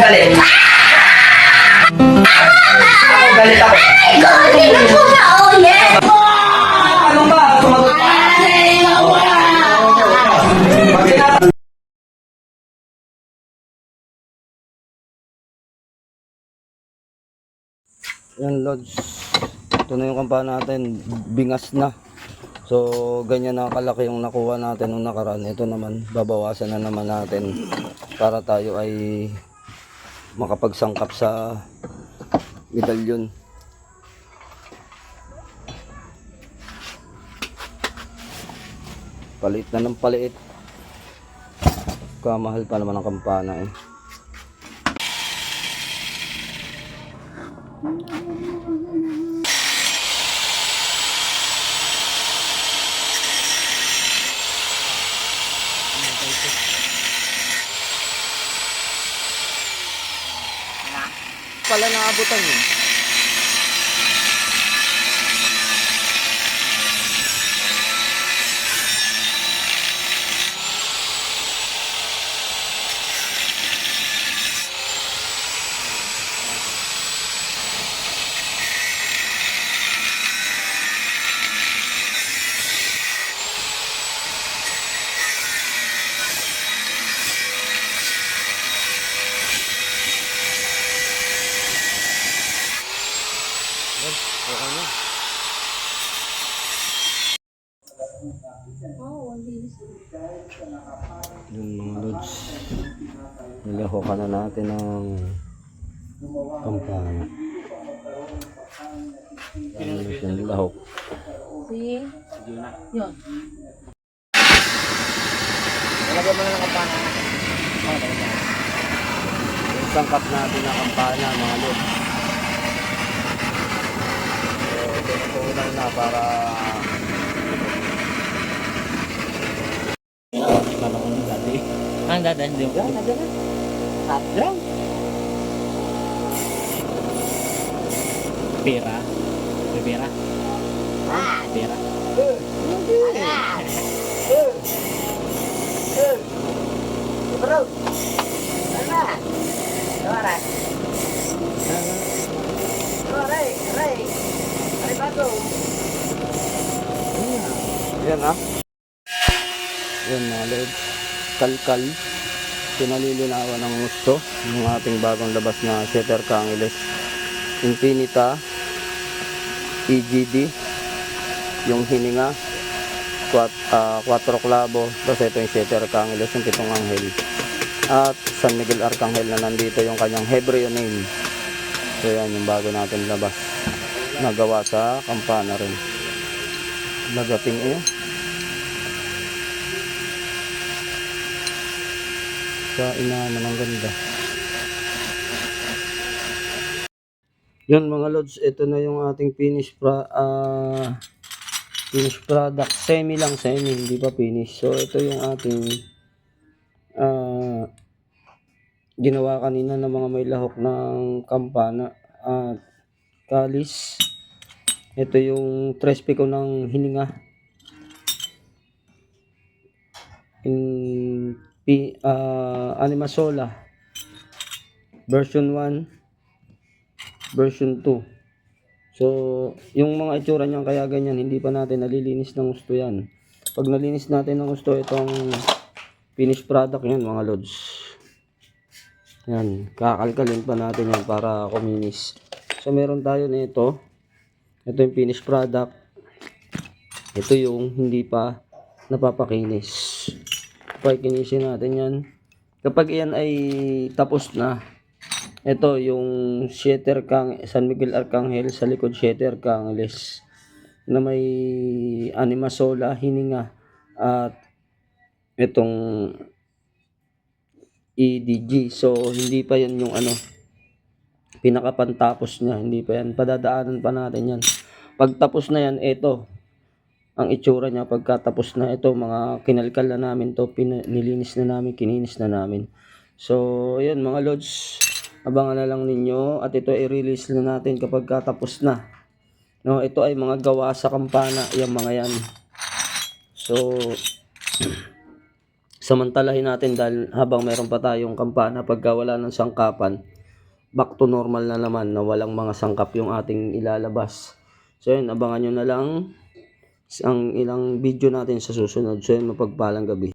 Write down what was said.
galit. Ako galit ako. Ay, galing ako na, oh, yes! Ano ba? Sumagot ka. Yan Lods, ito na yung kampana natin, bingas na. So ganyan na kalaki yung nakuha natin nung nakaraan. Ito naman, babawasan na naman natin para tayo ay makapagsangkap sa medalyon. Palit na ng paliit. Kamahal pa naman ang kampana eh. Pala naabutan yun. Okay na. Yun mga Lods, nilahokan na natin ng kampana. Ano siya nilahok? See? Yun. Nalagyan mo na ng kampana. Yung sangkap natin ng kampana mga Lods. So pinutunan na para Ang dadan din po. Pera. Pera. Pera. yan ha. Yan mga Lods, kalkal. Pinalilinawan ng gusto ng ating bagong labas na Shutter Kangiles Infinita EGD, yung hininga 4 klabo, tapos ito yung Shutter Kangiles, yung 7 anghel, at San Miguel Arcangel na nandito yung kanyang Hebreo name. So yan yung bago natin labas, nagawa sa kampana rin. Lagating eh sa inaman ng ganda. Yun mga Lods, ito na yung ating finished product. Semi lang, hindi pa finish. So ito yung ating ginawa kanina ng mga may lahok ng kampana at kalis. Ito yung trespe ko ng hininga in Animasola version 1, version 2. So yung mga itsura niyan kaya ganyan, hindi pa natin nalilinis ng gusto yan. Pag nalinis natin ng gusto itong finished product yan mga Lods, yan, kakalkalin pa natin yan para kuminis. So meron tayo nito, ito yung finished product, ito yung hindi pa napapakinis. Kapag kinisin natin yan, kapag yan ay tapos na, ito yung Shutter San Miguel Arcangel sa likod, Shutter Kangiles na may Animasola hininga at itong EDG. So hindi pa yan yung pinakapantapos niya, hindi pa yan, padadaanan pa natin yan. Pag tapos na yan, ito ang itsura niya pagkatapos na. Ito mga kinalkal na namin to, nilinis na namin, kininis na namin. So ayun mga Lods, abangan na lang ninyo at ito i-release na natin kapag katapos na. No, ito ay mga gawa sa kampana, yung mga yan. So samantalahin natin dahil habang meron pa tayong kampana, pagka wala ng sangkapan, back to normal na naman na walang mga sangkap yung ating ilalabas. So yun, abangan nyo na lang ang ilang video natin sa susunod. So yun, mapagpalang gabi.